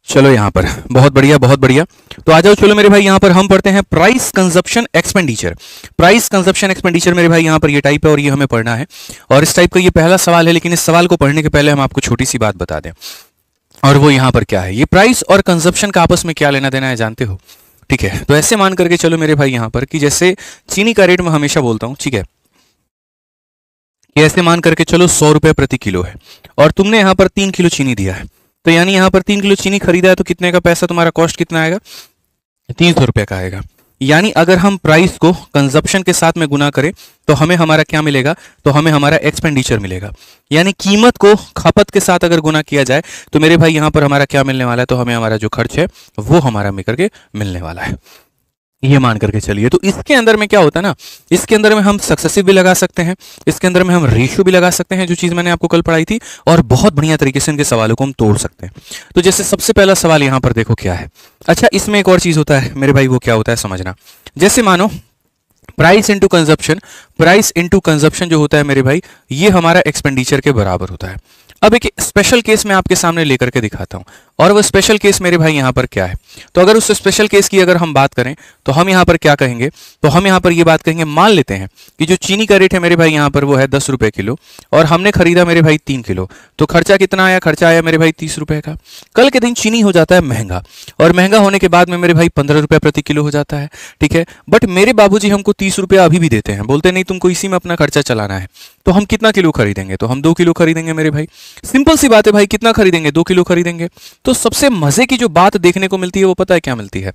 चलो यहाँ पर बहुत बढ़िया बहुत बढ़िया। तो आ जाओ चलो मेरे भाई, यहाँ पर हम पढ़ते हैं price consumption expenditure. Price consumption expenditure मेरे भाई यहाँ पर ये टाइप है और ये हमें पढ़ना है, और इस टाइप का ये पहला सवाल है। लेकिन इस सवाल को पढ़ने के पहले हम आपको छोटी सी बात बता दें, और वो यहाँ पर क्या है। ये प्राइस और कंजप्शन का आपस में क्या लेना देना है जानते हो? ठीक है, तो ऐसे मान करके चलो मेरे भाई यहाँ पर कि जैसे चीनी का रेट मैं हमेशा बोलता हूँ, ठीक है, कि ऐसे मान करके चलो 100 रुपये प्रति किलो है, और तुमने यहाँ पर 3 किलो चीनी दिया है। तो यानी यहाँ पर 3 किलो चीनी खरीदा है, तो कितने का पैसा तुम्हारा कॉस्ट कितना आएगा? 300 रुपये का आएगा। यानी अगर हम प्राइस को कंजप्शन के साथ में गुना करें तो हमें हमारा क्या मिलेगा? तो हमें हमारा एक्सपेंडिचर मिलेगा। यानी कीमत को खपत के साथ अगर गुना किया जाए तो मेरे भाई यहाँ पर हमारा क्या मिलने वाला है? तो हमें हमारा जो खर्च है वो हमारा मिल करके मिलने वाला है, ये मान करके चलिए। तो इसके अंदर में क्या होता है ना, इसके अंदर में हम सक्सेसिव भी लगा सकते हैं, इसके अंदर में हम रेशियो भी लगा सकते हैं, जो चीज़ मैंने आपको कल पढ़ाई थी, और बहुत बढ़िया तरीके से इनके सवालों को हम तोड़ सकते हैं। तो जैसे सबसे पहला सवाल यहाँ पर देखो क्या है। अच्छा, इसमें एक और चीज़ होता है मेरे भाई, वो क्या होता है समझना। जैसे मानो price into consumption, price into consumption जो होता है मेरे भाई, ये हमारा एक्सपेंडिचर के बराबर होता है। अब एक स्पेशल केस मैं आपके सामने लेकर के दिखाता हूं, और वो स्पेशल केस मेरे भाई यहाँ पर क्या है। तो अगर उस स्पेशल केस की अगर हम बात करें तो हम यहाँ पर क्या कहेंगे? तो हम यहाँ पर ये बात कहेंगे, मान लेते हैं कि जो चीनी का रेट है मेरे भाई यहाँ पर वो है 10 रुपये किलो, और हमने खरीदा मेरे भाई 3 किलो। तो खर्चा कितना आया? खर्चा आया मेरे भाई 30 रुपये का। कल के दिन चीनी हो जाता है महंगा, और महंगा होने के बाद में मेरे भाई 15 रुपये प्रति किलो हो जाता है, ठीक है। बट मेरे बाबूजी हमको 30 रुपये अभी भी देते हैं, बोलते नहीं तुमको इसी में अपना खर्चा चलाना है। तो हम कितना किलो खरीदेंगे? तो हम 2 किलो खरीदेंगे मेरे भाई। सिंपल सी बात है भाई, कितना खरीदेंगे? 2 किलो खरीदेंगे। तो सबसे मजे की जो बात देखने को मिलती है वो पता है क्या मिलती है?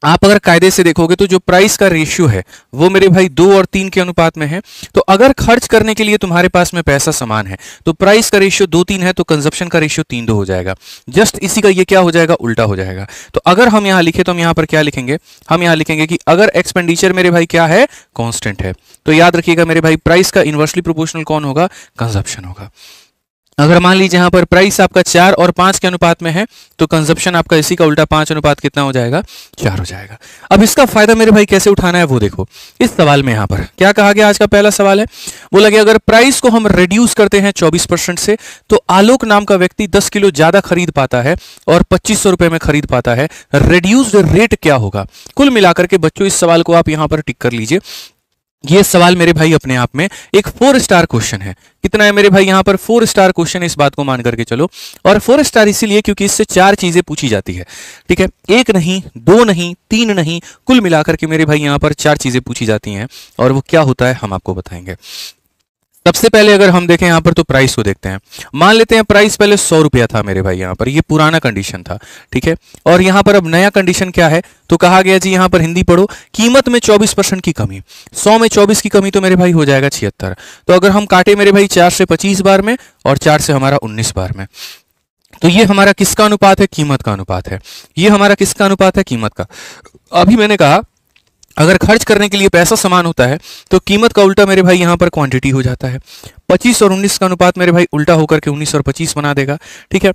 आप अगर कायदे से देखोगे तो जो प्राइस का रेशियो है वो मेरे भाई 2 और 3 के अनुपात में है। तो अगर खर्च करने के लिए तुम्हारे पास में पैसा समान है तो प्राइस का रेशियो 2-3 है, तो कंजप्शन का रेशियो 3-2 हो जाएगा। जस्ट इसी का ये क्या हो जाएगा? उल्टा हो जाएगा। तो अगर हम यहां लिखे तो हम यहां पर क्या लिखेंगे? हम यहां लिखेंगे कि अगर एक्सपेंडिचर मेरे भाई क्या है? कांस्टेंट है, तो याद रखिएगा मेरे भाई, प्राइस का इनवर्सली प्रोपोर्शनल कौन होगा? कंजप्शन होगा। अगर मान लीजिए यहाँ पर प्राइस आपका 4 और 5 के अनुपात में है तो कंजप्शन आपका इसी का उल्टा 5 अनुपात कितना हो जाएगा? 4 हो जाएगा। अब इसका फायदा मेरे भाई कैसे उठाना है वो देखो। इस सवाल में यहाँ पर क्या कहा गया? आज का पहला सवाल है, बोला गया अगर प्राइस को हम रिड्यूस करते हैं 24% से तो आलोक नाम का व्यक्ति 10 किलो ज्यादा खरीद पाता है और 2500 रुपए में खरीद पाता है। रिड्यूस्ड रेट क्या होगा? कुल मिलाकर के बच्चों इस सवाल को आप यहाँ पर टिक कर लीजिए। ये सवाल मेरे भाई अपने आप में एक 4 स्टार क्वेश्चन है। कितना है मेरे भाई? यहाँ पर 4 स्टार क्वेश्चन है, इस बात को मान करके चलो। और 4 स्टार इसीलिए क्योंकि इससे 4 चीजें पूछी जाती है, ठीक है। 1 नहीं, 2 नहीं, 3 नहीं, कुल मिलाकर के मेरे भाई यहाँ पर 4 चीजें पूछी जाती हैं। और वो क्या होता है हम आपको बताएंगे। सबसे पहले अगर हम देखें यहाँ पर तो प्राइस को देखते हैं। मान लेते हैं प्राइस पहले 100 रुपया था मेरे भाई, यहाँ पर ये पुराना कंडीशन था, ठीक है। और यहाँ पर अब नया कंडीशन क्या है? तो कहा गया जी, यहाँ पर हिंदी पढ़ो, कीमत में 24% की कमी। 100 में 24 की कमी तो मेरे भाई हो जाएगा 76। तो अगर हम काटे मेरे भाई 4 से 25 बार में और 4 से हमारा 19 बार में, तो ये हमारा किसका अनुपात है? कीमत का अनुपात है। ये हमारा किसका अनुपात है? कीमत का। अभी मैंने कहा अगर खर्च करने के लिए पैसा समान होता है तो कीमत का उल्टा मेरे भाई यहाँ पर क्वांटिटी हो जाता है। 25 और 19 का अनुपात मेरे भाई उल्टा होकर के 19 और 25 बना देगा, ठीक है।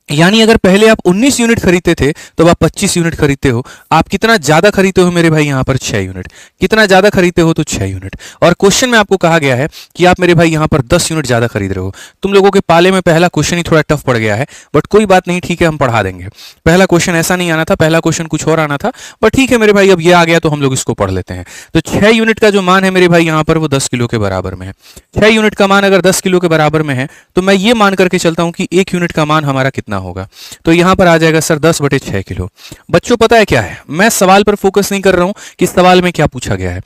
यानी अगर पहले आप 19 यूनिट खरीदते थे तो अब आप 25 यूनिट खरीदते हो। आप कितना ज्यादा खरीदते हो मेरे भाई? यहाँ पर 6 यूनिट। कितना ज्यादा खरीदते हो? तो 6 यूनिट। और क्वेश्चन में आपको कहा गया है कि आप मेरे भाई यहाँ पर 10 यूनिट ज्यादा खरीद रहे हो। तुम लोगों के पाले में पहला क्वेश्चन ही थोड़ा टफ पड़ गया है, बट कोई बात नहीं, ठीक है, हम पढ़ा देंगे। पहला क्वेश्चन ऐसा नहीं आना था, पहला क्वेश्चन कुछ और आना था, बट ठीक है मेरे भाई, अब ये आ गया तो हम लोग इसको पढ़ लेते हैं। तो 6 यूनिट का जो मान है मेरे भाई यहाँ पर वो 10 किलो के बराबर में है। 6 यूनिट का मान अगर 10 किलो के बराबर में है तो मैं ये मान करके चलता हूं कि 1 यूनिट का मान हमारा कितना होगा? तो यहां पर आ जाएगा सर 10/6 किलो। बच्चों पता है क्या है, मैं सवाल पर फोकस नहीं कर रहा हूं कि सवाल में क्या पूछा गया है,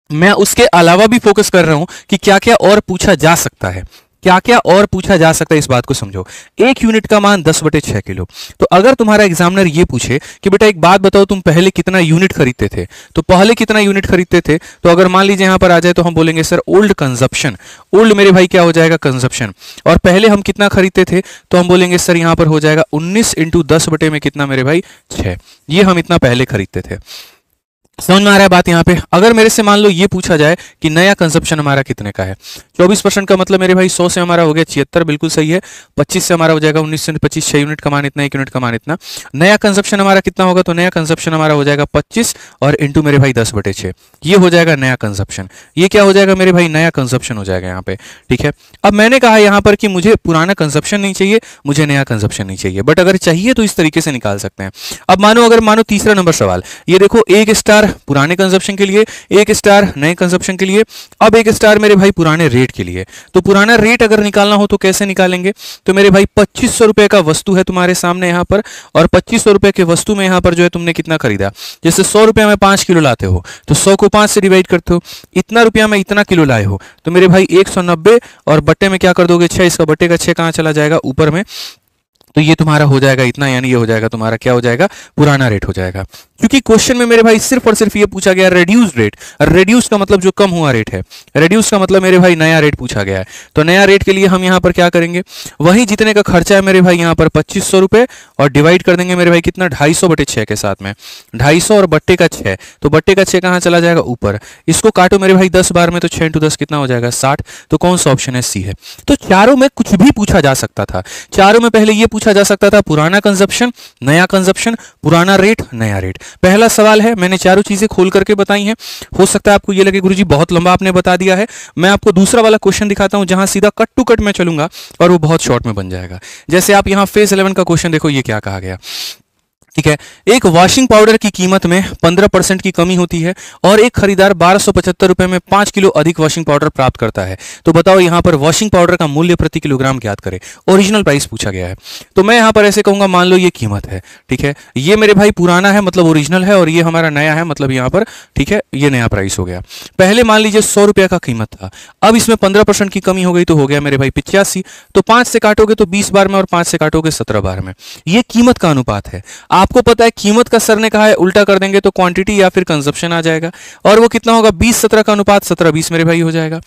मैं उसके अलावा भी फोकस कर रहा हूं कि क्या क्या और पूछा जा सकता है। क्या क्या और पूछा जा सकता है, इस बात को समझो। 1 यूनिट का मान 10/6 किलो। तो अगर तुम्हारा एग्जामिनर ये पूछे कि बेटा एक बात बताओ, तुम पहले कितना यूनिट खरीदते थे, तो पहले कितना यूनिट खरीदते थे, तो अगर मान लीजिए यहां पर आ जाए तो हम बोलेंगे सर ओल्ड कंजप्शन। ओल्ड मेरे भाई क्या हो जाएगा? कंजप्शन। और पहले हम कितना खरीदते थे, तो हम बोलेंगे सर यहां पर हो जाएगा 19 × 10 बटे में कितना मेरे भाई? 6। ये हम इतना पहले खरीदते थे। समझ में आ रहा है बात यहाँ पे? अगर मेरे से मान लो ये पूछा जाए कि नया कंजप्शन हमारा कितने का है, 24% का मतलब मेरे भाई 100 से हमारा हो गया 76, बिल्कुल सही है। 25 से हमारा हो जाएगा 19 से 25, 6 यूनिट का मान इतना, 1 यूनिट का मान इतना। नया कंजप्शन हमारा कितना होगा? तो नया कंजप्शन हमारा हो जाएगा 25 और इंटू मेरे भाई 10/6, ये हो जाएगा नया कंजप्शन। ये क्या हो जाएगा मेरे भाई? नया कंजप्शन हो जाएगा यहाँ पे, ठीक है। अब मैंने कहा यहाँ पर कि मुझे पुराना कंजप्शन नहीं चाहिए, मुझे नया कंजप्शन नहीं चाहिए, बट अगर चाहिए तो इस तरीके से निकाल सकते हैं। अब मानो तीसरा नंबर सवाल, ये देखो 1 स्टार पुराने कंजप्शन के लिए, 1 स्टार नए कंजप्शन के लिए, अब 1 स्टार मेरे भाई पुराने रेट के लिए। तो पुराना रेट अगर निकालना हो तो कैसे निकालेंगे? तो मेरे भाई 2500 रुपए का वस्तु है तुम्हारे सामने यहाँ पर, और 2500 रुपए के वस्तु में यहाँ पर जो है तुमने कितना खरीदा। जैसे 100 रुपया में 5 किलो लाते हो तो 100 को 5 से डिवाइड करते हो, इतना रुपया में इतना किलो लाए हो तो मेरे भाई 190 और बट्टे में क्या कर दोगे 6, इसका बट्टे का 6 कहाँ चला जाएगा? ऊपर में। तो ये तुम्हारा हो जाएगा इतना, यानी ये हो जाएगा तुम्हारा क्या हो जाएगा? पुराना रेट हो जाएगा। क्योंकि क्वेश्चन में मेरे भाई सिर्फ और सिर्फ ये पूछा गया रिड्यूस रेट। रिड्यूस का मतलब जो कम हुआ रेट है, रिड्यूस का मतलब मेरे भाई नया रेट पूछा गया है। तो नया रेट के लिए हम यहाँ पर क्या करेंगे? वही जितने का खर्चा है मेरे भाई यहाँ पर 2500 रुपए, और डिवाइड कर देंगे मेरे भाई कितना? 250/6 के साथ में 250 और बट्टे का 6, तो बट्टे का 6 कहाँ चला जाएगा? ऊपर। इसको काटो मेरे भाई 10 बार में, तो 6 × 10 कितना हो जाएगा? 60। तो कौन सा ऑप्शन है? सी है। तो चारों में कुछ भी पूछा जा सकता था। चारों में पहले ये पूछा जा सकता था पुराना कंजप्शन, नया कंजप्शन, पुराना रेट, नया रेट। पहला सवाल है, मैंने चारों चीजें खोल करके बताई हैं। हो सकता है आपको ये लगे गुरुजी बहुत लंबा आपने बता दिया है। मैं आपको दूसरा वाला क्वेश्चन दिखाता हूं जहां सीधा कट टू कट मैं चलूंगा और वो बहुत शॉर्ट में बन जाएगा। जैसे आप यहां फेज 11 का क्वेश्चन देखो, ये क्या कहा गया, ठीक है। एक वॉशिंग पाउडर की कीमत में 15% की कमी होती है और एक खरीदार 1275 रुपए में 5 किलो अधिक वॉशिंग पाउडर प्राप्त करता है। तो बताओ यहां पर वॉशिंग पाउडर का मूल्य प्रति किलोग्राम ज्ञात करें। ओरिजिनल प्राइस पूछा गया है। तो मैं यहां पर ऐसे कहूंगा, मान लो ये कीमत है, ठीक है, ये मेरे भाई पुराना है मतलब ओरिजिनल है, और ये हमारा नया है मतलब यहां पर, ठीक है, ये नया प्राइस हो गया। पहले मान लीजिए 100 रुपया का कीमत था, अब इसमें 15% की कमी हो गई तो हो गया मेरे भाई 85। तो 5 से काटोगे तो 20 बार में, और 5 से काटोगे 17 बार में। ये कीमत का अनुपात है। आपको पता है कीमत का सर ने कहा है उल्टा कर देंगे तो क्वांटिटी या फिर कंजप्शन आ जाएगा, और वो कितना होगा? 20-17 का अनुपात 17-20 मेरे भाई हो जाएगा।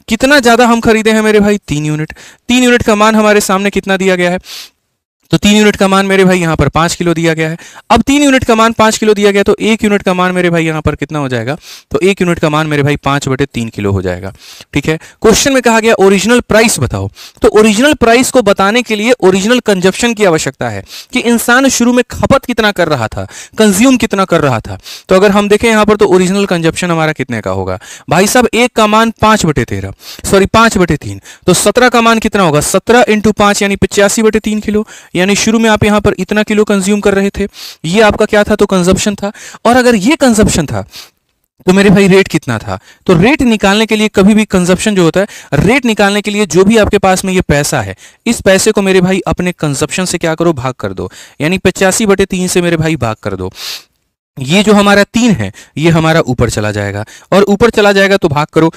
कितना ज्यादा हम खरीदे हैं मेरे भाई? 3 यूनिट। 3 यूनिट का मान हमारे सामने कितना दिया गया है? तो 3 यूनिट का मान मेरे भाई यहाँ पर 5 किलो दिया गया है। अब 3 यूनिट का मान 5 किलो दिया गया तो 1 यूनिट का मान मेरे भाई यहाँ पर कितना हो जाएगा? तो 1 यूनिट का मान मेरे भाई 5/3 किलो हो जाएगा, ठीक है। क्वेश्चन में कहा गया ओरिजिनल प्राइस बताओ। तो ओरिजिनल प्राइस को बताने के लिए ओरिजिनल कंजप्शन की आवश्यकता है कि इंसान शुरू में खपत कितना कर रहा था, कंज्यूम कितना कर रहा था। तो अगर हम देखें यहाँ पर तो ओरिजिनल कंजप्शन हमारा कितने का होगा भाई साहब? 1 का मान 5/13, सॉरी 5/3, तो 17 का मान कितना होगा? 17 × 5 यानी 85/3 किलो। यानी शुरू में आप यहां पर इतना किलो कंज्यूम कर रहे थे, ये आपका क्या था? तो कंजप्शन था। और अगर ये कंजप्शन था तो मेरे भाई रेट कितना था? तो रेट निकालने के लिए कभी भी कंजप्शन जो होता है, रेट निकालने के लिए जो भी आपके पास में ये पैसा है, इस पैसे को मेरे भाई अपने कंजप्शन से क्या करो? भाग कर दो। यानी 85/3 से मेरे भाई भाग कर दो। ये जो हमारा 3 है ये हमारा ऊपर चला जाएगा, और ऊपर चला जाएगा तो भाग करो।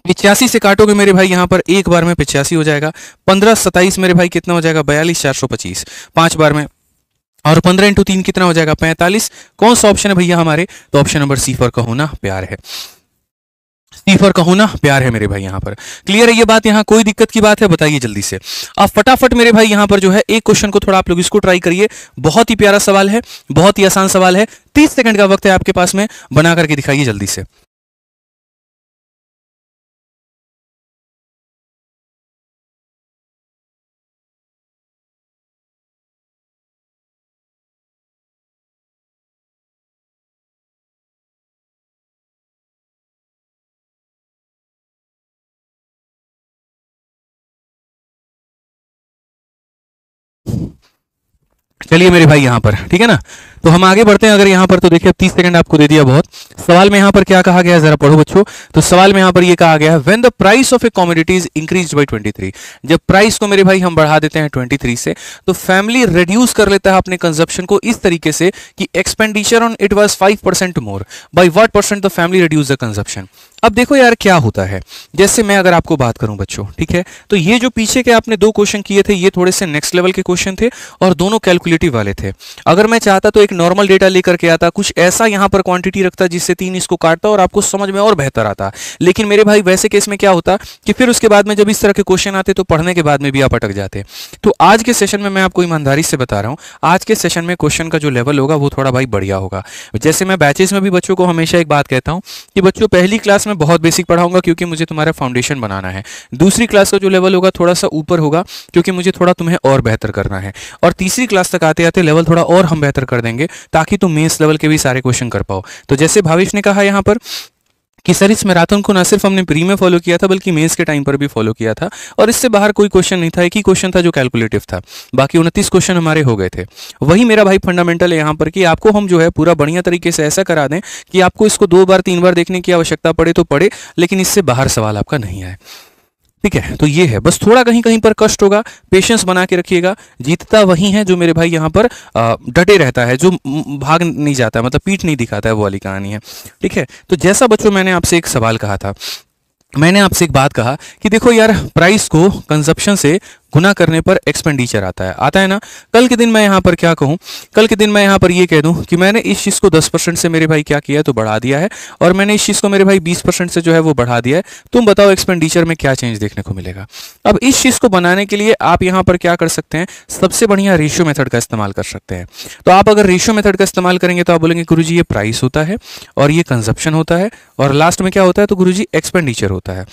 85 से काटोगे मेरे भाई यहाँ पर एक बार में 85 हो जाएगा। 15-27 मेरे भाई कितना हो जाएगा? 42,425 5 बार में, और 15 × 3 कितना हो जाएगा? 45। कौन सा ऑप्शन है भैया हमारे? तो ऑप्शन नंबर सी फॉर कहोना प्यार है। सी फॉर कहोना प्यार है मेरे भाई यहाँ पर। क्लियर है ये बात? यहाँ कोई दिक्कत की बात है? बताइए जल्दी से। अब फटाफट मेरे भाई यहाँ पर जो है एक क्वेश्चन को थोड़ा आप लोग इसको ट्राई करिए। बहुत ही प्यारा सवाल है, बहुत ही आसान सवाल है। 30 सेकंड का वक्त है आपके पास में, बना करके दिखाइए जल्दी से। चलिए मेरे भाई यहाँ पर, ठीक है ना, तो हम आगे बढ़ते हैं। अगर यहाँ पर तो देखिए 30 सेकंड आपको दे दिया बहुत। सवाल में यहाँ पर क्या कहा गया है जरा पढ़ो बच्चों। तो सवाल में यहाँ पर ये कहा गया है when the price of A commodity is increased by 23, जब प्राइस को मेरे भाई हम बढ़ा देते हैं 23 से, तो फैमिली रिड्यूस कर लेता है अपने कंजप्शन को इस तरीके से कि expenditure on it was 5% more, by what percent the family reduce the consumption. अब देखो यार क्या होता है, जैसे मैं अगर आपको बात करूं बच्चों, ठीक है, तो ये जो पीछे के आपने 2 क्वेश्चन किए थे ये थोड़े से नेक्स्ट लेवल के क्वेश्चन थे और दोनों कैलकुलेटिव वाले थे। अगर मैं चाहता तो एक नॉर्मल डेटा लेकर के आता, कुछ ऐसा यहाँ पर क्वांटिटी रखता जिससे 3 इसको काटता और आपको समझ में और बेहतर आता। लेकिन मेरे भाई वैसे केस में क्या होता कि फिर उसके बाद में जब इस तरह के क्वेश्चन आते तो पढ़ने के बाद में भी आप अटक जाते। तो आज के सेशन में मैं आपको ईमानदारी से बता रहा हूँ, आज के सेशन में क्वेश्चन का जो लेवल होगा वो थोड़ा भाई बढ़िया होगा। जैसे मैं बैचेस में भी बच्चों को हमेशा एक बात कहता हूँ कि बच्चों पहली क्लास में बहुत बेसिक पढ़ाऊंगा क्योंकि मुझे तुम्हारा फाउंडेशन बनाना है। दूसरी क्लास का जो लेवल होगा थोड़ा सा ऊपर होगा क्योंकि मुझे थोड़ा तुम्हें और बेहतर करना है। और तीसरी क्लास तक आते आते लेवल थोड़ा और हम बेहतर कर देंगे ताकि तुम मेंस लेवल के भी सारे क्वेश्चन कर पाओ। तो जैसे भावेश ने कहा यहाँ पर कि सर इस मैराथन को ना सिर्फ हमने प्री में फॉलो किया था बल्कि मेंस के टाइम पर भी फॉलो किया था और इससे बाहर कोई क्वेश्चन नहीं था, एक ही क्वेश्चन था जो कैलकुलेटिव था, बाकी 29 क्वेश्चन हमारे हो गए थे। वही मेरा भाई फंडामेंटल है यहाँ पर कि आपको हम जो है पूरा बढ़िया तरीके से ऐसा करा दें कि आपको इसको 2 बार 3 बार देखने की आवश्यकता पड़े तो पड़े, लेकिन इससे बाहर सवाल आपका नहीं आए। ठीक है, तो ये है, बस थोड़ा कहीं कहीं पर कष्ट होगा, पेशेंस बना के रखिएगा। जीतता वही है जो मेरे भाई यहाँ पर डटे रहता है, जो भाग नहीं जाता, मतलब पीठ नहीं दिखाता है, वो वाली कहानी है। ठीक है, तो जैसा बच्चों मैंने आपसे एक सवाल कहा था, मैंने आपसे एक बात कहा कि देखो यार प्राइस को कंजप्शन से गुना करने पर एक्सपेंडिचर आता है ना। कल के दिन मैं यहाँ पर क्या कहूँ, कल के दिन मैं यहाँ पर ये कह दूँ कि मैंने इस चीज़ को 10% से मेरे भाई क्या किया है तो बढ़ा दिया है और मैंने इस चीज़ को मेरे भाई 20% से जो है वो बढ़ा दिया है। तुम बताओ एक्सपेंडिचर में क्या चेंज देखने को मिलेगा। अब इस चीज़ को बनाने के लिए आप यहाँ पर क्या कर सकते हैं, सबसे बढ़िया रेशियो मेथड का इस्तेमाल कर सकते हैं। तो आप अगर रेशियो मेथड का इस्तेमाल करेंगे तो आप बोलेंगे गुरुजी ये प्राइस होता है और ये कंजप्शन होता है और लास्ट में क्या होता है तो गुरुजी एक्सपेंडिचर होता है।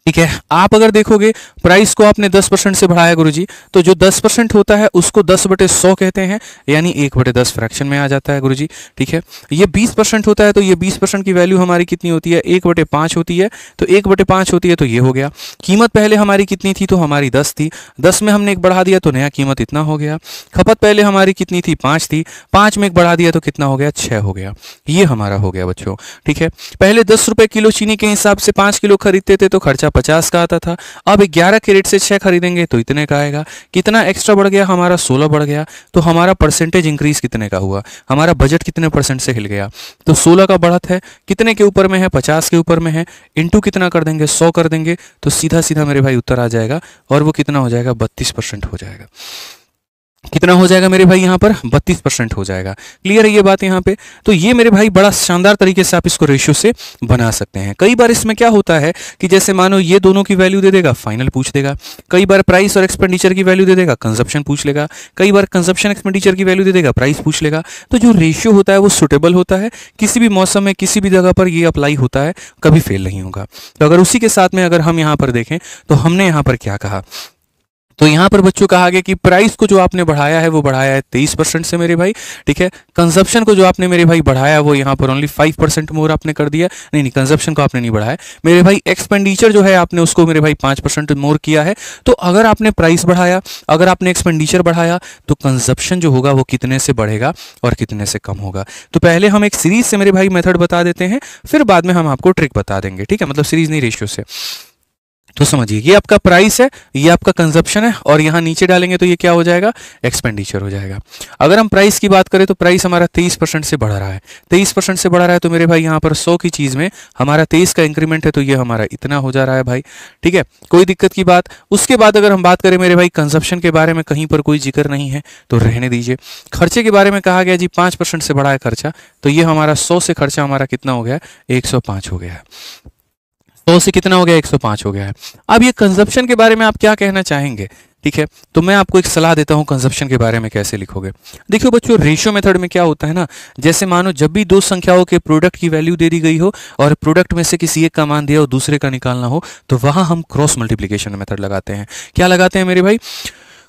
ठीक है, आप अगर देखोगे प्राइस को आपने 10% से बढ़ाया गुरुजी, तो जो 10% होता है उसको 10/100 कहते हैं, यानी 1/10 फ्रैक्शन में आ जाता है गुरुजी। ठीक है, ये 20% होता है तो ये 20% की वैल्यू हमारी कितनी होती है 1/5 होती है, तो 1/5 होती है तो ये हो गया। कीमत पहले हमारी कितनी थी तो हमारी 10 थी, 10 में हमने एक बढ़ा दिया तो नया कीमत इतना हो गया। खपत पहले हमारी कितनी थी 5 थी, 5 में एक बढ़ा दिया तो कितना हो गया 6 हो गया। ये हमारा हो गया बच्चों। ठीक है, पहले 10 रुपए किलो चीनी के हिसाब से 5 किलो खरीदते थे तो खर्चा 50 का आता था, अब 11 के रेट से 6 खरीदेंगे तो इतने का आएगा। कितना एक्स्ट्रा बढ़ गया हमारा 16 बढ़ गया, तो हमारा परसेंटेज इंक्रीज कितने का हुआ, हमारा बजट कितने % से हिल गया, तो 16 का बढ़त है, कितने के ऊपर में है 50 के ऊपर में है, इंटू कितना कर देंगे 100 कर देंगे तो सीधा सीधा मेरे भाई उत्तर आ जाएगा और वो कितना हो जाएगा 32% हो जाएगा। कितना हो जाएगा मेरे भाई यहाँ पर 32% हो जाएगा। क्लियर है ये बात यहाँ पे। तो ये मेरे भाई बड़ा शानदार तरीके से आप इसको रेशियो से बना सकते हैं। कई बार इसमें क्या होता है कि जैसे मानो ये दोनों की वैल्यू दे देगा फाइनल पूछ देगा, कई बार प्राइस और एक्सपेंडिचर की वैल्यू दे देगा कंजप्शन पूछ लेगा, कई बार कंजप्शन एक्सपेंडिचर की वैल्यू दे देगा प्राइस पूछ लेगा। तो जो रेशियो होता है वो सुटेबल होता है, किसी भी मौसम में किसी भी जगह पर ये अप्लाई होता है, कभी फेल नहीं होगा। तो अगर उसी के साथ में अगर हम यहाँ पर देखें तो हमने यहाँ पर क्या कहा, तो यहाँ पर बच्चों कहा गया कि प्राइस को जो आपने बढ़ाया है वो बढ़ाया है 23% से मेरे भाई। ठीक है, कंजप्शन को जो आपने मेरे भाई बढ़ाया वो यहाँ पर ओनली 5% मोर आपने कर दिया, नहीं कंजप्शन को आपने नहीं बढ़ाया मेरे भाई। एक्सपेंडिचर जो है आपने उसको मेरे भाई 5% मोर किया है। तो अगर आपने प्राइस बढ़ाया, अगर आपने एक्सपेंडिचर बढ़ाया तो कंजप्शन जो होगा वो कितने से बढ़ेगा और कितने से कम होगा। तो पहले हम एक सीरीज से मेरे भाई मेथड बता देते हैं, फिर बाद में हम आपको ट्रिक बता देंगे। ठीक है, मतलब सीरीज नहीं रेशियो से। तो समझिए ये आपका प्राइस है, ये आपका कंजप्शन है और यहाँ नीचे डालेंगे तो ये क्या हो जाएगा एक्सपेंडिचर हो जाएगा। अगर हम प्राइस की बात करें तो प्राइस हमारा 23% से बढ़ रहा है, 23% से बढ़ रहा है तो मेरे भाई यहाँ पर 100 की चीज़ में हमारा 23 का इंक्रीमेंट है तो ये हमारा इतना हो जा रहा है भाई। ठीक है, कोई दिक्कत की बात। उसके बाद अगर हम बात करें मेरे भाई कंजप्शन के बारे में कहीं पर कोई जिक्र नहीं है तो रहने दीजिए। खर्चे के बारे में कहा गया जी 5% से बढ़ा है खर्चा, तो ये हमारा 100 से खर्चा हमारा कितना हो गया 105 हो गया है। 100 से कितना हो गया 105 हो गया है। अब ये कंजप्शन के बारे में आप क्या कहना चाहेंगे। ठीक है, तो मैं आपको एक सलाह देता हूं कंजप्शन के बारे में कैसे लिखोगे। देखो बच्चों रेशियो मेथड में क्या होता है ना, जैसे मानो जब भी 2 संख्याओं के प्रोडक्ट की वैल्यू दे दी गई हो और प्रोडक्ट में से किसी एक का मान दिया और दूसरे का निकालना हो तो वहां हम क्रॉस मल्टीप्लीकेशन मेथड लगाते हैं। क्या लगाते हैं मेरे भाई,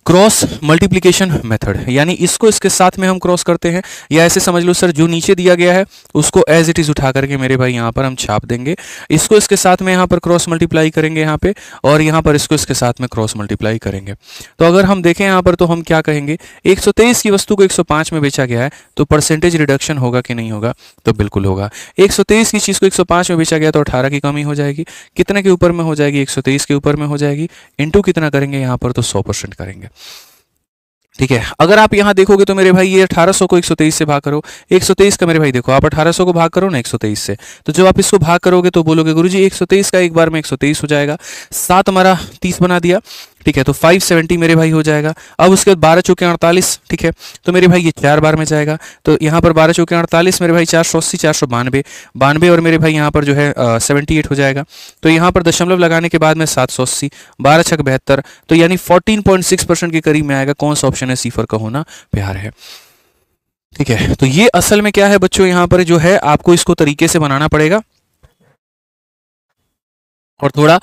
क्रॉस मल्टीप्लिकेशन मेथड, यानी इसको इसके साथ में हम क्रॉस करते हैं, या ऐसे समझ लो सर जो नीचे दिया गया है उसको एज इट इज उठा करके मेरे भाई यहाँ पर हम छाप देंगे, इसको इसके साथ में यहाँ पर क्रॉस मल्टीप्लाई करेंगे यहाँ पे, और यहाँ पर इसको इसके साथ में क्रॉस मल्टीप्लाई करेंगे। तो अगर हम देखें यहाँ पर तो हम क्या कहेंगे 123 की वस्तु को 105 में बेचा गया है तो परसेंटेज रिडक्शन होगा कि नहीं होगा, तो बिल्कुल होगा। 123 की चीज़ को 105 में बेचा गया तो 18 की कमी हो जाएगी, कितने के ऊपर में हो जाएगी 123 के ऊपर में हो जाएगी, इंटू कितना करेंगे यहाँ पर तो 100% करेंगे। ठीक है, अगर आप यहाँ देखोगे तो मेरे भाई ये 1800 को 123 से भाग करो, 123 का मेरे भाई देखो आप 1800 को भाग करो ना 123 से, तो जब आप इसको भाग करोगे तो बोलोगे गुरुजी 123 का एक बार में 123 हो जाएगा, 7 हमारा 30 बना दिया। ठीक है, तो 570 मेरे भाई हो जाएगा। अब उसके बाद 12 चौके 48, ठीक है, तो मेरे भाई ये 4 बार में जाएगा, तो यहाँ पर 12 चौके 48 मेरे भाई 480, 492, 92 और मेरे भाई यहाँ पर जो है 78 हो जाएगा। तो यहाँ पर दशमलव लगाने के बाद में 780, 12 छक 72, तो यानी 14.6% के करीब में आएगा। कौन सा ऑप्शन है? सीफर का होना प्यार है। ठीक है, तो ये असल में क्या है बच्चों, यहाँ पर जो है आपको इसको तरीके से बनाना पड़ेगा और थोड़ा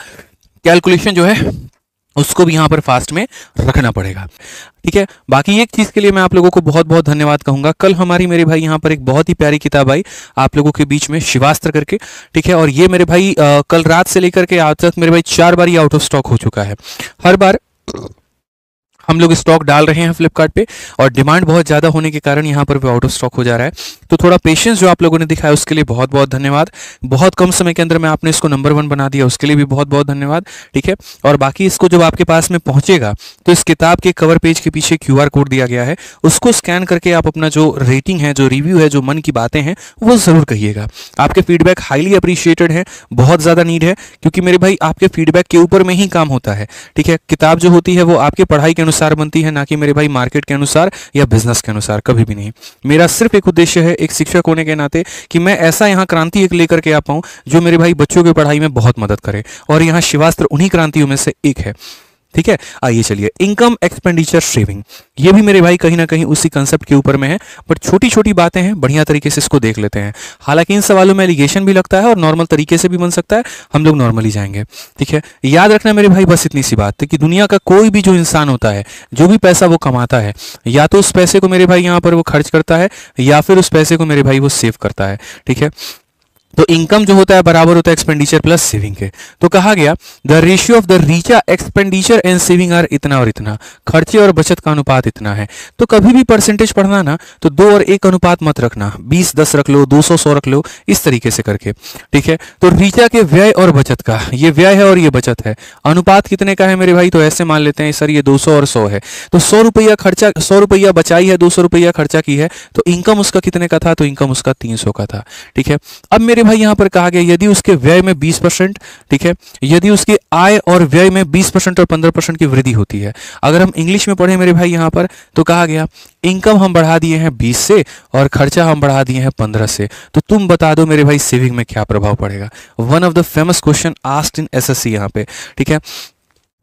कैलकुलेशन जो है उसको भी यहाँ पर फास्ट में रखना पड़ेगा। ठीक है, बाकी एक चीज के लिए मैं आप लोगों को बहुत बहुत धन्यवाद कहूंगा। कल हमारी मेरे भाई यहाँ पर एक बहुत ही प्यारी किताब आई आप लोगों के बीच में, शिवास्त्र करके, ठीक है, और ये मेरे भाई कल रात से लेकर के आज तक मेरे भाई 4 बार ये आउट ऑफ स्टॉक हो चुका है। हर बार हम लोग स्टॉक डाल रहे हैं फ्लिपकार्ट पे और डिमांड बहुत ज़्यादा होने के कारण यहाँ पर वो आउट ऑफ स्टॉक हो जा रहा है। तो थोड़ा पेशेंस जो आप लोगों ने दिखाया उसके लिए बहुत बहुत धन्यवाद। बहुत कम समय के अंदर में आपने इसको नंबर 1 बना दिया, उसके लिए भी बहुत बहुत धन्यवाद। ठीक है, और बाकी इसको जब आपके पास में पहुंचेगा तो इस किताब के कवर पेज के पीछे QR कोड दिया गया है, उसको स्कैन करके आप अपना जो रेटिंग है, जो रिव्यू है, जो मन की बातें हैं वो ज़रूर कहिएगा। आपके फीडबैक हाईली अप्रिशिएटेड है, बहुत ज़्यादा नीड है, क्योंकि मेरे भाई आपके फीडबैक के ऊपर में ही काम होता है। ठीक है, किताब जो होती है वो आपके पढ़ाई के अनुसार बनती है, ना कि मेरे भाई मार्केट के अनुसार या बिजनेस के अनुसार, कभी भी नहीं। मेरा सिर्फ एक उद्देश्य है एक शिक्षक होने के नाते कि मैं ऐसा यहाँ क्रांति एक लेकर के आ पाऊं जो मेरे भाई बच्चों की पढ़ाई में बहुत मदद करे, और यहाँ शिवास्त्र उन्हीं क्रांतियों में से एक है। ठीक है, आइए चलिए, इनकम एक्सपेंडिचर सेविंग, ये भी मेरे भाई कहीं ना कहीं उसी कंसेप्ट के ऊपर में है, बट छोटी छोटी बातें हैं, बढ़िया तरीके से इसको देख लेते हैं। हालांकि इन सवालों में एलिगेशन भी लगता है और नॉर्मल तरीके से भी बन सकता है, हम लोग नॉर्मली जाएंगे। ठीक है, याद रखना मेरे भाई बस इतनी सी बात है कि दुनिया का कोई भी जो इंसान होता है, जो भी पैसा वो कमाता है, या तो उस पैसे को मेरे भाई यहाँ पर वो खर्च करता है या फिर उस पैसे को मेरे भाई वो सेव करता है। ठीक है, तो इनकम जो होता है बराबर होता है एक्सपेंडिचर प्लस सेविंग के। तो कहा गया the ratio of the Richa expenditure and saving are इतना और इतना, खर्चे और बचत का अनुपात इतना है। तो कभी भी परसेंटेज पढ़ना ना तो 2 और 1 अनुपात मत रखना, 20-10 रख लो, 200 100 रख लो, इस तरीके से करके। ठीक है, तो रीचा के व्यय और बचत का, ये व्यय है और ये बचत है, अनुपात कितने का है मेरे भाई? तो ऐसे मान लेते हैं सर ये 200 और 100 है, तो 100 रुपया खर्चा, 100 रुपया बचाई है, 200 रुपया खर्चा की है, तो इनकम उसका कितने का था? तो इनकम उसका 300 का था। ठीक है, अब मेरे भाई यहां पर कहा गया यदि उसके व्यय में 20%, ठीक है, यदि उसके आय और व्यय में 20% और 15% की वृद्धि होती है। अगर हम इंग्लिश में पढ़े मेरे भाई यहां पर, तो कहा गया इनकम हम बढ़ा दिए हैं 20 से और खर्चा हम बढ़ा दिए हैं 15 से, तो तुम बता दो मेरे भाई सेविंग में क्या प्रभाव पड़ेगा? One of the famous question asked in SSC यहां पे। ठीक है,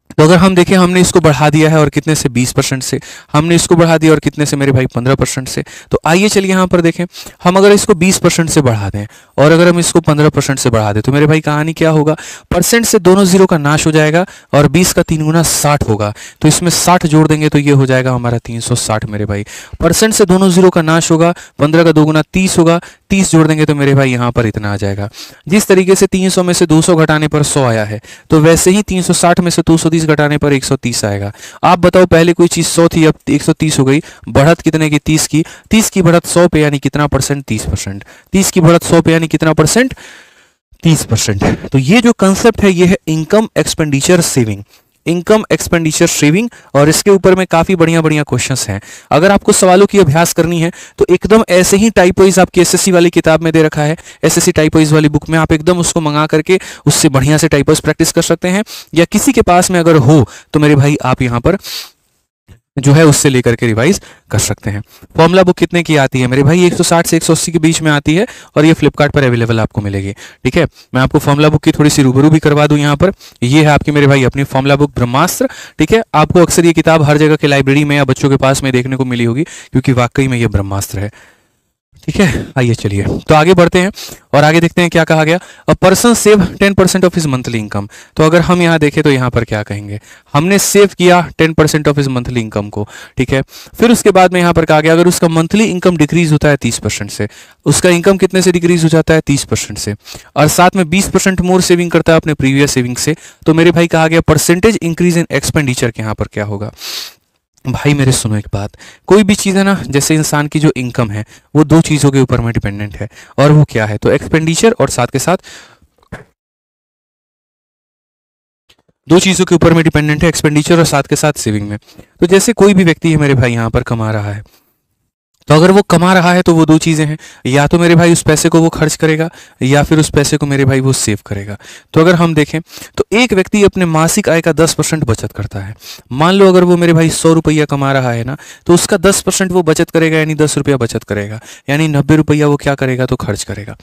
तो अगर हम देखें, हमने इसको बढ़ा दिया है और कितने से? 20% से। हमने इसको बढ़ा दिया और कितने से मेरे भाई? 15% से। तो आइए चलिए यहाँ पर देखें, हम अगर इसको 20% से बढ़ा दें और अगर हम इसको 15% से बढ़ा दें तो मेरे भाई कहानी क्या होगा? परसेंट से दोनों जीरो का नाश हो जाएगा और 20 का 3 गुना 60 होगा, तो इसमें 60 जोड़ देंगे तो ये हो जाएगा हमारा 360 मेरे भाई। परसेंट से दोनों जीरो का नाश होगा, 15 का 2 गुना 30 होगा, 30 जोड़ देंगे तो मेरे भाई यहाँ पर इतना आ जाएगा। जिस तरीके से 300 में से 200 घटाने पर 100 आया है, तो वैसे ही 360 में से 230 घटाने पर 130 आएगा। आप बताओ, पहले कोई चीज 100 थी, अब 130 हो गई, बढ़त कितने की? 30 की। 30 की बढ़त 100 पे यानी कितना परसेंट? 30%। 30 की बढ़त 100 पे यानी कितना परसेंट? 30%। तो ये जो कंसेप्ट है ये है income expenditure saving, income expenditure saving, और इसके ऊपर में काफी बढ़िया बढ़िया क्वेश्चंस हैं। अगर आपको सवालों की अभ्यास करनी है तो एकदम ऐसे ही टाइप वाइज आपकी SSC वाली किताब में दे रखा है, SSC टाइप वाइज वाली बुक में, आप एकदम उसको मंगा करके उससे बढ़िया से टाइप वाइज प्रैक्टिस कर सकते हैं, या किसी के पास में अगर हो तो मेरे भाई आप यहाँ पर जो है उससे लेकर के रिवाइज कर सकते हैं। फॉर्मूला बुक कितने की आती है मेरे भाई? 160 से 180 के बीच में आती है और ये फ्लिपकार्ट पर अवेलेबल आपको मिलेगी। ठीक है, मैं आपको फॉर्मूला बुक की थोड़ी सी रूबरू भी करवा दूं यहाँ पर। ये है आपकी मेरे भाई अपनी फॉर्मूला बुक ब्रह्मास्त्र। ठीक है, आपको अक्सर ये किताब हर जगह के लाइब्रेरी में या बच्चों के पास में देखने को मिली होगी, क्योंकि वाकई में ये ब्रह्मास्त्र है। ठीक है, आइए चलिए तो आगे बढ़ते हैं और आगे देखते हैं क्या कहा गया। A person save 10% of his monthly income. तो अगर हम यहाँ देखें तो यहाँ पर क्या कहेंगे? हमने सेव किया 10% ऑफ हिज मंथली इनकम को। ठीक है, फिर उसके बाद में यहाँ पर कहा गया अगर उसका मंथली इनकम डिक्रीज होता है 30% से, उसका इनकम कितने से डिक्रीज हो जाता है? 30% से, और साथ में 20% मोर सेविंग करता है अपने प्रीवियस सेविंग से, तो मेरे भाई कहा गया परसेंटेज इंक्रीज इन एक्सपेंडिचर के यहाँ पर क्या होगा? भाई मेरे सुनो एक बात, कोई भी चीज़ है ना, जैसे इंसान की जो इनकम है वो 2 चीज़ों के ऊपर में डिपेंडेंट है, और वो क्या है? तो एक्सपेंडिचर और साथ के साथ 2 चीज़ों के ऊपर में डिपेंडेंट है, एक्सपेंडिचर और साथ के साथ सेविंग में। तो जैसे कोई भी व्यक्ति है मेरे भाई यहाँ पर कमा रहा है, तो अगर वो कमा रहा है तो वो दो चीज़ें हैं, या तो मेरे भाई उस पैसे को वो खर्च करेगा या फिर उस पैसे को मेरे भाई वो सेव करेगा। तो अगर हम देखें तो एक व्यक्ति अपने मासिक आय का 10% बचत करता है। मान लो अगर वो मेरे भाई 100 रुपया कमा रहा है ना, तो उसका 10% वो बचत करेगा, यानी 10 रुपया बचत करेगा, यानी 90 रुपया वो क्या करेगा तो खर्च करेगा।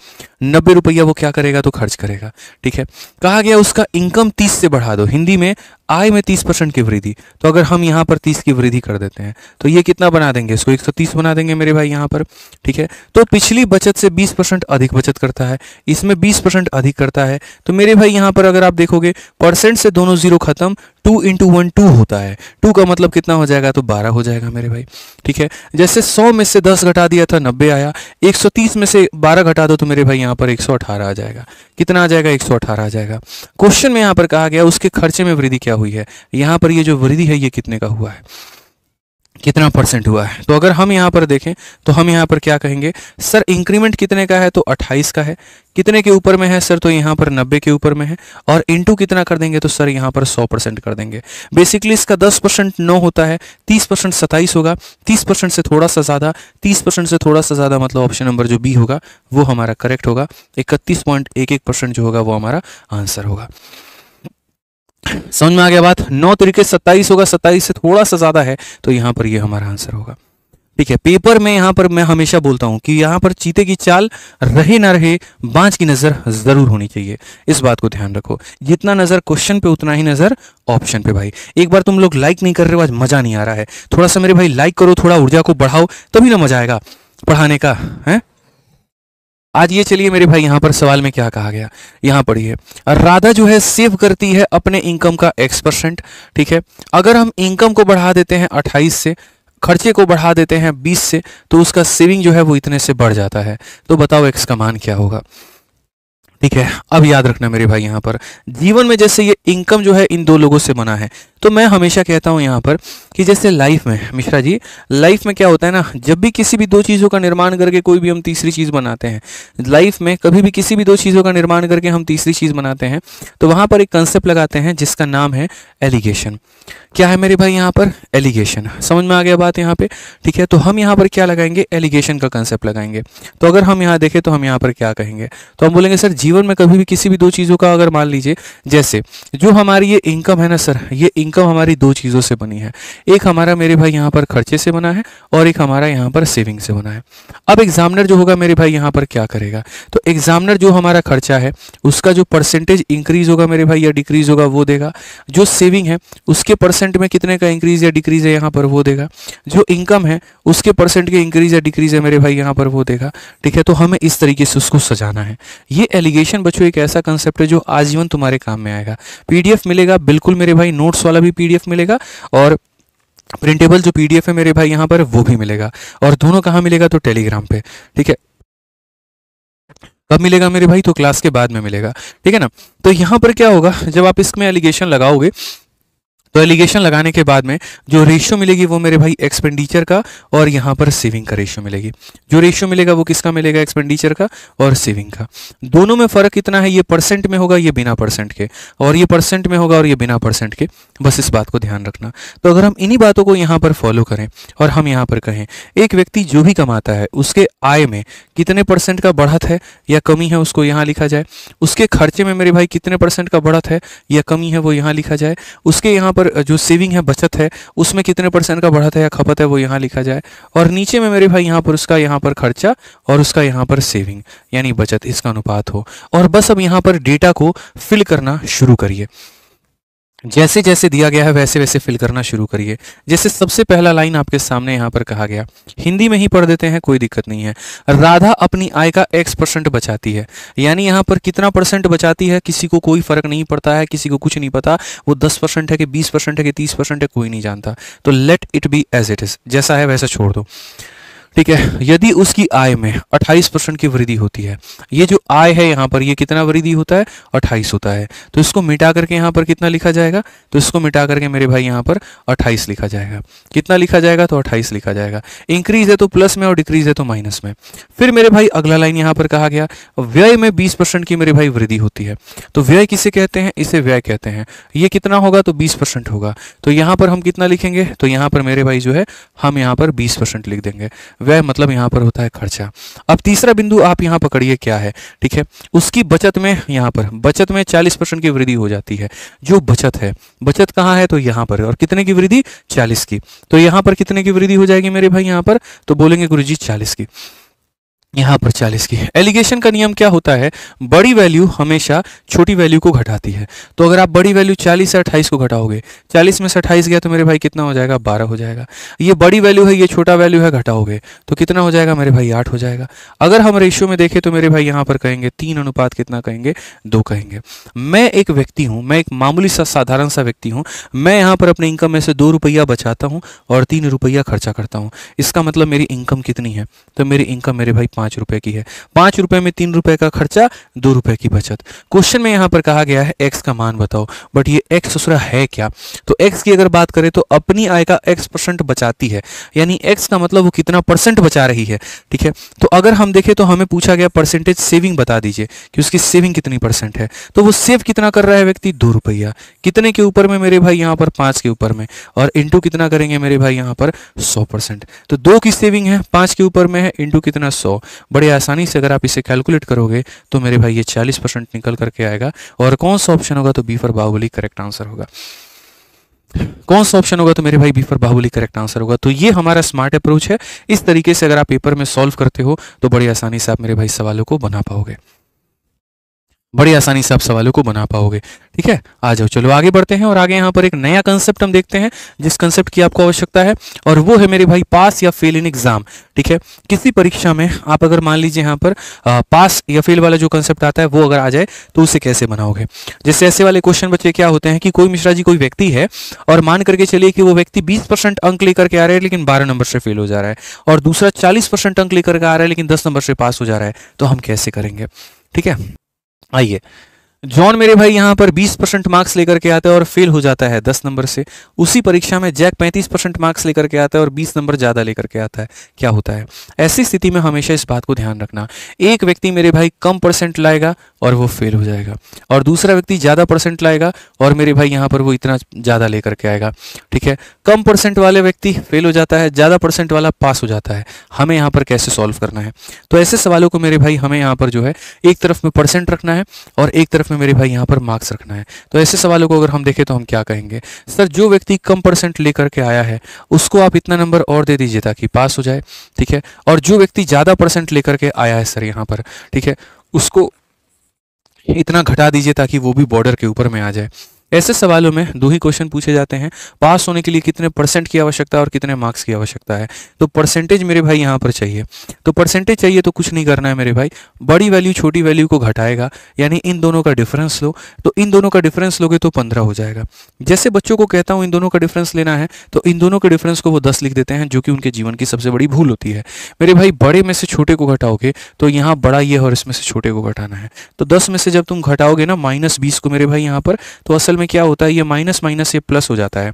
90 रुपया वो क्या करेगा तो खर्च करेगा। ठीक है, कहा गया उसका इनकम 30 से बढ़ा दो, हिंदी में आय में 30% की वृद्धि। तो अगर हम यहाँ पर 30 की वृद्धि कर देते हैं तो ये कितना बना देंगे, इसको 130 बना देंगे मेरे भाई यहाँ पर। ठीक है, तो पिछली बचत से 20% अधिक बचत करता है, इसमें 20% अधिक करता है। तो मेरे भाई यहाँ पर अगर आप देखोगे परसेंट से दोनों जीरो खत्म, 2 × 1 2 होता है। 2 का मतलब कितना हो जाएगा तो 12 हो जाएगा मेरे भाई। ठीक है, जैसे 100 में से 10 घटा दिया था 90 आया, 130 में से 12 घटा दो तो मेरे भाई यहाँ पर 118 आ जाएगा। कितना आ जाएगा, 118 आ जाएगा। क्वेश्चन में यहाँ पर कहा गया उसके खर्चे में वृद्धि क्या हुई है, यहाँ पर ये जो वृद्धि है ये कितने का हुआ है, कितना परसेंट हुआ है। तो अगर हम यहाँ पर देखें तो हम यहाँ पर क्या कहेंगे, सर इंक्रीमेंट कितने का है तो 28 का है। कितने के ऊपर में है सर, तो यहाँ पर 90 के ऊपर में है। और इनटू कितना कर देंगे तो सर यहाँ पर 100% कर देंगे। बेसिकली इसका 10% 9 होता है, 30% 27 होगा, 30% से थोड़ा सा ज़्यादा, 30% से थोड़ा सा ज़्यादा, मतलब ऑप्शन नंबर जो बी होगा वो हमारा करेक्ट होगा। 31.11% जो होगा वो हमारा आंसर होगा। समझ में आ गया बात। 9 तरीके 27 होगा, 27 से थोड़ा सा ज्यादा है तो यहाँ पर ये हमारा आंसर होगा। ठीक है, पेपर में यहाँ पर मैं हमेशा बोलता हूँ कि यहाँ पर चीते की चाल रहे ना रहे, बाज की नजर जरूर होनी चाहिए। इस बात को ध्यान रखो, जितना नजर क्वेश्चन पे उतना ही नजर ऑप्शन पे। भाई एक बार तुम लोग लाइक नहीं कर रहे हो, आज मजा नहीं आ रहा है, थोड़ा सा मेरे भाई लाइक करो, थोड़ा ऊर्जा को बढ़ाओ, तभी ना मजा आएगा पढ़ाने का है। आज ये चलिए मेरे भाई यहाँ पर सवाल में क्या कहा गया, यहाँ पढ़िए। राधा जो है सेव करती है अपने इनकम का X%। ठीक है, अगर हम इनकम को बढ़ा देते हैं 28 से, खर्चे को बढ़ा देते हैं 20 से, तो उसका सेविंग जो है वो इतने से बढ़ जाता है। तो बताओ X का मान क्या होगा। ठीक है, अब याद रखना मेरे भाई यहाँ पर जीवन में जैसे ये इनकम जो है इन दो लोगों से बना है, तो मैं हमेशा कहता हूँ यहाँ पर कि जैसे लाइफ में मिश्रा जी, लाइफ में क्या होता है ना, जब भी किसी भी दो चीज़ों का निर्माण करके कोई भी हम तीसरी चीज़ बनाते हैं, लाइफ में कभी भी किसी भी दो चीज़ों का निर्माण करके हम तीसरी चीज़ बनाते हैं, तो वहाँ पर एक कंसेप्ट लगाते हैं जिसका नाम है एलिगेशन। क्या है मेरे भाई यहाँ पर, एलिगेशन। समझ में आ गया बात यहाँ पे। ठीक है, तो हम यहाँ पर क्या लगाएंगे, एलिगेशन का कंसेप्ट लगाएंगे। तो अगर हम यहाँ देखें तो हम यहाँ पर क्या कहेंगे, तो हम बोलेंगे सर जीवन में कभी भी किसी भी दो चीज़ों का, अगर मान लीजिए जैसे जो हमारी ये इनकम है ना सर, ये इनकम हमारी दो चीज़ों से बनी है। एक हमारा मेरे भाई यहाँ पर खर्चे से बना है और एक हमारा यहाँ पर सेविंग से बना है। अब एग्जामिनर जो होगा मेरे भाई यहाँ पर क्या करेगा, तो एग्जामिनर जो हमारा खर्चा है उसका जो परसेंटेज इंक्रीज होगा मेरे भाई या डिक्रीज होगा वो देगा। जो सेविंग है उसके परसेंट में कितने का इंक्रीज या डिक्रीज है यहाँ पर वो देगा। जो इनकम है उसके परसेंट के इंक्रीज या डिक्रीज है मेरे भाई यहाँ पर वो देगा। ठीक है, तो हमें इस तरीके से उसको सजाना है। ये एलिगेशन बच्चों एक ऐसा कंसेप्ट है जो आजीवन तुम्हारे काम में आएगा। पीडीएफ मिलेगा बिल्कुल मेरे भाई, नोट्स वाला भी पीडीएफ मिलेगा और प्रिंटेबल जो पीडीएफ है मेरे भाई यहाँ पर वो भी मिलेगा। और दोनों कहाँ मिलेगा, तो टेलीग्राम पे। ठीक है, कब मिलेगा मेरे भाई, तो क्लास के बाद में मिलेगा। ठीक है ना। तो यहाँ पर क्या होगा, जब आप इसमें एलिगेशन लगाओगे तो एलिगेशन लगाने के बाद में जो रेशियो मिलेगी वो मेरे भाई एक्सपेंडिचर का और यहाँ पर सेविंग का रेशियो मिलेगी। जो रेशियो मिलेगा वो किसका मिलेगा, एक्सपेंडिचर का और सेविंग का। दोनों में फर्क कितना है, ये परसेंट में होगा, ये बिना परसेंट के, और ये परसेंट में होगा और ये बिना परसेंट के। बस इस बात को ध्यान रखना। तो अगर हम इन्हीं बातों को यहाँ पर फॉलो करें और हम यहाँ पर कहें एक व्यक्ति जो भी कमाता है उसके आय में कितने परसेंट का बढ़त है या कमी है उसको यहाँ लिखा जाए। उसके खर्चे में मेरे भाई कितने परसेंट का बढ़त है या कमी है वो यहाँ लिखा जाए। उसके यहाँ पर जो सेविंग है, बचत है, उसमें कितने परसेंट का बढ़त है या खपत है वो यहाँ लिखा जाए। और नीचे में मेरे भाई यहाँ पर उसका यहाँ पर खर्चा और उसका यहाँ पर सेविंग यानी बचत, इसका अनुपात हो। और बस अब यहाँ पर डेटा को फिल करना शुरू करिए। जैसे जैसे दिया गया है वैसे वैसे फिल करना शुरू करिए। जैसे सबसे पहला लाइन आपके सामने यहाँ पर कहा गया, हिंदी में ही पढ़ देते हैं, कोई दिक्कत नहीं है। राधा अपनी आय का X% बचाती है, यानी यहाँ पर कितना परसेंट बचाती है किसी को कोई फर्क नहीं पड़ता है, किसी को कुछ नहीं पता वो 10% है कि 20% है कि 30% है, कोई नहीं जानता। तो let it be as it is, जैसा है वैसा छोड़ दो। ठीक है, यदि उसकी आय में 28% की वृद्धि होती है, ये जो आय है यहाँ पर ये कितना वृद्धि होता है, 28 होता है, तो इसको मिटा करके यहाँ पर कितना लिखा जाएगा, तो इसको मिटा करके मेरे भाई यहाँ पर 28 लिखा जाएगा। कितना लिखा जाएगा, तो 28 लिखा जाएगा। इंक्रीज है तो प्लस में और डिक्रीज है तो माइनस में। फिर मेरे भाई अगला लाइन यहाँ पर कहा गया, व्यय में 20% की मेरे भाई वृद्धि होती है। तो व्यय किसे कहते हैं, इसे व्यय कहते हैं। ये कितना होगा, तो 20% होगा। तो यहाँ पर हम कितना लिखेंगे, तो यहाँ पर मेरे भाई जो है हम यहाँ पर 20% लिख देंगे। व्यय मतलब यहाँ पर होता है खर्चा। अब तीसरा बिंदु आप यहाँ पकड़िए क्या है, ठीक है, उसकी बचत में, यहाँ पर बचत में 40% की वृद्धि हो जाती है। जो बचत है, बचत कहाँ है, तो यहाँ पर, और कितने की वृद्धि, 40 की। तो यहाँ पर कितने की वृद्धि हो जाएगी मेरे भाई यहाँ पर, तो बोलेंगे गुरुजी 40 की, यहाँ पर 40 की। एलिगेशन का नियम क्या होता है, बड़ी वैल्यू हमेशा छोटी वैल्यू को घटाती है। तो अगर आप बड़ी वैल्यू 40 से 28 को घटाओगे, 40 में से 28 गया तो मेरे भाई कितना हो जाएगा, 12 हो जाएगा। ये बड़ी वैल्यू है, ये छोटा वैल्यू है, घटाओगे तो कितना हो जाएगा मेरे भाई, 8 हो जाएगा। अगर हम रेशियो में देखें तो मेरे भाई यहाँ पर कहेंगे 3 अनुपात कितना कहेंगे, 2 कहेंगे। मैं एक व्यक्ति हूँ, मैं एक मामूली सा साधारण सा व्यक्ति हूँ, मैं यहाँ पर अपने इनकम में से 2 रुपया बचाता हूँ और 3 रुपया खर्चा करता हूँ। इसका मतलब मेरी इनकम कितनी है, तो मेरी इनकम मेरे भाई 5 रुपए की है। 5 रुपए में 3 रुपए का खर्चा, 2 रुपए की बचत। क्वेश्चन में यहाँ पर कहा गया है एक्स का मान बताओ, बट ये एक्स दूसरा है क्या, तो एक्स की अगर बात करें तो अपनी आय का x% बचाती है, यानी एक्स का मतलब वो कितना परसेंट बचा रही है, ठीक है। तो अगर हम देखें तो हमें पूछा गया परसेंटेज सेविंग बता दीजिए कि उसकी सेविंग कितनी परसेंट है, तो वो सेव कितना कर रहा है व्यक्ति, 2 रुपया। कितने के ऊपर में मेरे भाई यहाँ पर, 5 के ऊपर में, और इंटू कितना करेंगे मेरे भाई यहाँ पर, 100%। तो 2 की सेविंग है, 5 के ऊपर में है, इंटू कितना, 100। बड़े आसानी से अगर आप इसे कैलकुलेट करोगे तो मेरे भाई ये 40% निकल करके आएगा। और कौन सा ऑप्शन होगा, तो B for Baahubali correct answer होगा। कौन सा ऑप्शन होगा, तो मेरे भाई B for Baahubali correct answer होगा। तो ये हमारा स्मार्ट अप्रोच है। इस तरीके से अगर आप पेपर में सॉल्व करते हो तो बड़ी आसानी से आप मेरे भाई सवालों को बना पाओगे, बड़ी आसानी से आप सवालों को बना पाओगे, ठीक है। आ जाओ, चलो आगे बढ़ते हैं। और आगे यहाँ पर एक नया कंसेप्ट हम देखते हैं जिस कंसेप्ट की आपको आवश्यकता है, और वो है मेरे भाई पास या फेल इन एग्जाम, ठीक है। किसी परीक्षा में आप अगर मान लीजिए यहाँ पर पास या फेल वाला जो कंसेप्ट आता है वो अगर आ जाए तो उसे कैसे बनाओगे। जैसे ऐसे वाले क्वेश्चन बच्चे क्या होते हैं कि कोई मिश्रा जी कोई व्यक्ति है और मान करके चलिए कि वो व्यक्ति 20% अंक लेकर के आ रहा है लेकिन 12 नंबर से फेल हो जा रहा है, और दूसरा 40% अंक लेकर के आ रहा है लेकिन 10 नंबर से पास हो जा रहा है, तो हम कैसे करेंगे, ठीक है। आइए, जॉन मेरे भाई यहाँ पर 20% मार्क्स लेकर के आता है और फेल हो जाता है 10 नंबर से। उसी परीक्षा में जैक 35% मार्क्स लेकर के आता है और 20 नंबर ज़्यादा लेकर के आता है। क्या होता है ऐसी स्थिति में, हमेशा इस बात को ध्यान रखना, एक व्यक्ति मेरे भाई कम परसेंट लाएगा और वो फेल हो जाएगा, और दूसरा व्यक्ति ज़्यादा परसेंट लाएगा और मेरे भाई यहाँ पर वो इतना ज़्यादा लेकर के आएगा, ठीक है। कम परसेंट वाले व्यक्ति फेल हो जाता है, ज़्यादा परसेंट वाला पास हो जाता है। हमें यहाँ पर कैसे सॉल्व करना है, तो ऐसे सवालों को मेरे भाई हमें यहाँ पर जो है एक तरफ में परसेंट रखना है और एक तरफ मेरे भाई यहाँ पर मार्क्स रखना है। तो ऐसे सवालों को अगर हम देखें तो हम क्या कहेंगे, सर जो व्यक्ति कम परसेंट लेकर के आया है उसको आप इतना नंबर और दे दीजिए ताकि पास हो जाए, ठीक है। और जो व्यक्ति ज़्यादा परसेंट लेकर के आया है सर यहाँ पर, ठीक है, उसको इतना घटा दीजिए ताकि वो भी बॉर्डर के ऊपर में आ जाए। ऐसे सवालों में 2 ही क्वेश्चन पूछे जाते हैं, पास होने के लिए कितने परसेंट की आवश्यकता है और कितने मार्क्स की आवश्यकता है। तो परसेंटेज मेरे भाई यहाँ पर चाहिए, तो परसेंटेज चाहिए तो कुछ नहीं करना है मेरे भाई, बड़ी वैल्यू छोटी वैल्यू को घटाएगा, यानी इन दोनों का डिफरेंस लो, तो इन दोनों का डिफरेंस लोगे तो 15 हो जाएगा। जैसे बच्चों को कहता हूँ इन दोनों का डिफरेंस लेना है तो इन दोनों के डिफरेंस को वो 10 लिख देते हैं, जो कि उनके जीवन की सबसे बड़ी भूल होती है। मेरे भाई बड़े में से छोटे को घटाओगे तो यहाँ बड़ा ये है और इसमें से छोटे को घटाना है, तो 10 में से जब तुम घटाओगे ना -20 को मेरे भाई यहाँ पर, तो असल में क्या होता है, ये माइनस माइनस ये प्लस हो जाता है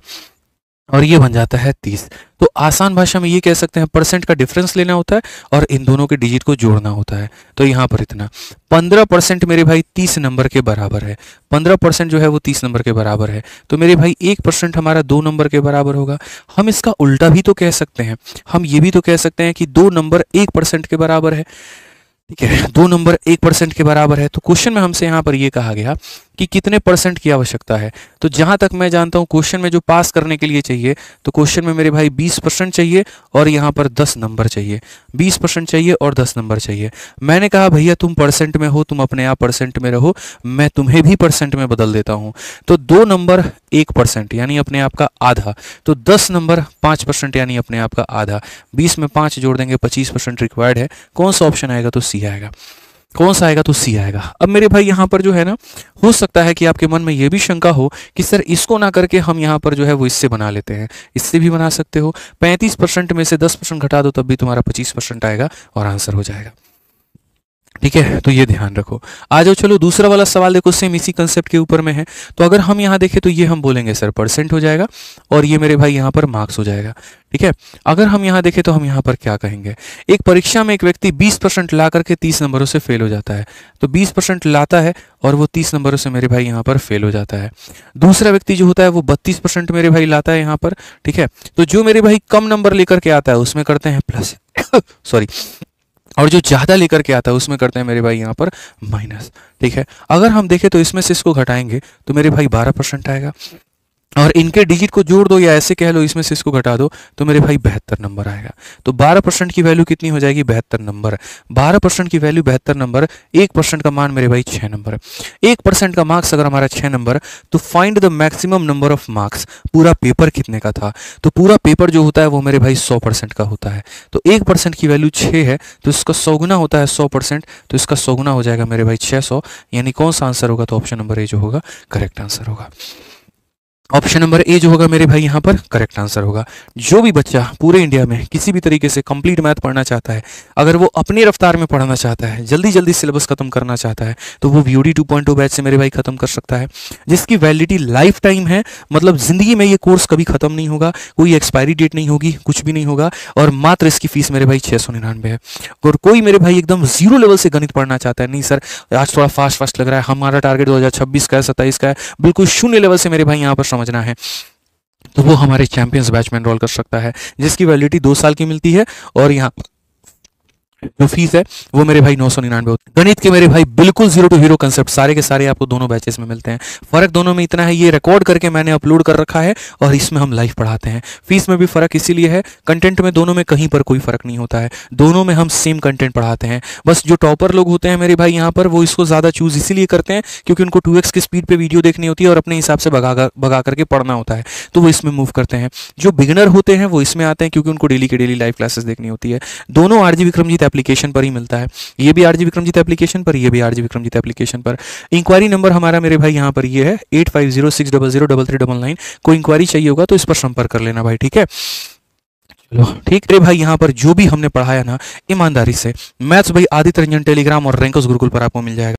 और ये बन जाता है 30। तो आसान भाषा में ये कह सकते हैं परसेंट का डिफरेंस लेना होता है और इन दोनों के डिजिट को जोड़ना होता है। तो यहाँ पर इतना 15% मेरे भाई 30 नंबर के बराबर है, 15% जो है वो 30 नंबर के बराबर है, तो मेरे भाई 1% हमारा 2 नंबर के बराबर होगा। हम इसका उल्टा भी तो कह सकते हैं, हम ये भी तो कह सकते हैं कि 2 नंबर 1% के बराबर है, ठीक है, 2 नंबर 1% के बराबर है। तो क्वेश्चन में हमसे यहाँ पर ये कहा गया कि कितने परसेंट की आवश्यकता है, तो जहाँ तक मैं जानता हूँ क्वेश्चन में जो पास करने के लिए चाहिए, तो क्वेश्चन में मेरे भाई 20% चाहिए और यहाँ पर 10 नंबर चाहिए, 20% चाहिए और 10 नंबर चाहिए। मैंने कहा भैया तुम परसेंट में हो, तुम अपने आप परसेंट में रहो, मैं तुम्हें भी परसेंट में बदल देता हूँ। तो 2 नंबर 1% यानी अपने आप का आधा, तो 10 नंबर 5% यानी अपने आप का आधा, 20 में 5 जोड़ देंगे 25% रिक्वायर्ड है। कौन सा ऑप्शन आएगा, तो सी आएगा। कौन सा आएगा, तो सी आएगा। अब मेरे भाई यहाँ पर जो है ना, हो सकता है कि आपके मन में ये भी शंका हो कि सर इसको ना करके हम यहाँ पर जो है वो इससे बना लेते हैं, इससे भी बना सकते हो। 35% में से 10% घटा दो तब भी तुम्हारा 25% आएगा और आंसर हो जाएगा, ठीक है, तो ये ध्यान रखो। आ जाओ चलो दूसरा वाला सवाल देखो, सेम इसी कंसेप्ट के ऊपर में है। तो अगर हम यहाँ देखें तो ये हम बोलेंगे सर परसेंट हो जाएगा और ये मेरे भाई यहाँ पर मार्क्स हो जाएगा। ठीक है, अगर हम यहाँ देखें तो हम यहाँ पर क्या कहेंगे, एक परीक्षा में एक व्यक्ति 20% ला करके 30 नंबरों से फेल हो जाता है। तो 20% लाता है और वो 30 नंबरों से मेरे भाई यहाँ पर फेल हो जाता है। दूसरा व्यक्ति जो होता है वो 32% मेरे भाई लाता है यहाँ पर। ठीक है, तो जो मेरे भाई कम नंबर लेकर के आता है उसमें करते हैं प्लस सॉरी, और जो ज़्यादा लेकर के आता है उसमें करते हैं मेरे भाई यहाँ पर माइनस। ठीक है, अगर हम देखें तो इसमें से इसको घटाएंगे तो मेरे भाई 12% आएगा, और इनके डिजिट को जोड़ दो या ऐसे कह लो इसमें से इसको घटा दो तो मेरे भाई 72 नंबर आएगा। तो 12% की वैल्यू कितनी हो जाएगी, 72 नंबर। 12% की वैल्यू 72 नंबर, 1% का मान मेरे भाई 6 नंबर। 1% का मार्क्स अगर हमारा 6 नंबर, तो find the maximum number of marks. पूरा पेपर कितने का था, तो पूरा पेपर जो होता है वो मेरे भाई 100% का होता है। तो 1% की वैल्यू 6 है तो इसका 100 गुना होता है 100%, तो इसका 100 गुना हो जाएगा मेरे भाई 600। यानी कौन सा आंसर होगा, तो ऑप्शन नंबर ए जो होगा करेक्ट आंसर होगा। ऑप्शन नंबर ए जो होगा मेरे भाई यहाँ पर करेक्ट आंसर होगा। जो भी बच्चा पूरे इंडिया में किसी भी तरीके से कंप्लीट मैथ पढ़ना चाहता है, अगर वो अपनी रफ्तार में पढ़ना चाहता है, जल्दी जल्दी सिलेबस खत्म करना चाहता है, तो वो VOD 2.0 बैच से मेरे भाई खत्म कर सकता है, जिसकी वैलिडिटी लाइफ टाइम है। मतलब जिंदगी में ये कोर्स कभी खत्म नहीं होगा, कोई एक्सपायरी डेट नहीं होगी, कुछ भी नहीं होगा। और मात्र इसकी फीस मेरे भाई 699 है। और कोई मेरे भाई एकदम जीरो लेवल से गणित पढ़ना चाहता है, नहीं सर आज थोड़ा फास्ट लग रहा है, हमारा टारगेट 2026 का है, 27 का है, बिल्कुल शून्य लेवल से मेरे भाई यहाँ पर समझना है, तो वो हमारे चैंपियंस बैच में एनरोल कर सकता है, जिसकी वैलिडिटी 2 साल की मिलती है। और यहाँ जो फीस है वो मेरे भाई 999 होती है। गणित के मेरे भाई बिल्कुल जीरो टू हीरो कंसेप्ट सारे के सारे आपको दोनों बैचेस में मिलते हैं। फर्क दोनों में इतना है, ये रिकॉर्ड करके मैंने अपलोड कर रखा है और इसमें हम लाइव पढ़ाते हैं। फीस में भी फर्क इसीलिए है, कंटेंट में दोनों में कहीं पर कोई फर्क नहीं होता है, दोनों में हम सेम कंटेंट पढ़ाते हैं। बस जो टॉपर लोग होते हैं मेरे भाई यहाँ पर, वो इसको ज़्यादा चूज इसीलिए करते हैं क्योंकि उनको 2x की स्पीड पर वीडियो देखनी होती है और अपने हिसाब से भगा करके पढ़ना होता है, तो वो इसमें मूव करते हैं। जो बिगिनर होते हैं वो इसमें आते हैं क्योंकि उनको डेली के डेली लाइव क्लासेस देखनी होती है। दोनों RG विक्रमजीत एप्लीकेशन पर ही मिलता है, ये भी RG विक्रमजीत एप्लीकेशन पर, ये भी RG विक्रमजीत एप्लीकेशन पर। इंक्वायरी नंबर हमारा मेरे भाई यहाँ पर ये है 8506003399। कोई इंक्वायरी चाहिए होगा तो इस पर संपर्क कर लेना भाई। ठीक है, चलो ठीक है भाई। यहाँ पर जो भी हमने पढ़ाया ना ईमानदारी से, मैथ्स भाई आदित्य रंजन टेलीग्राम और रैंकर्स गुरुकुल पर आपको मिल जाएगा।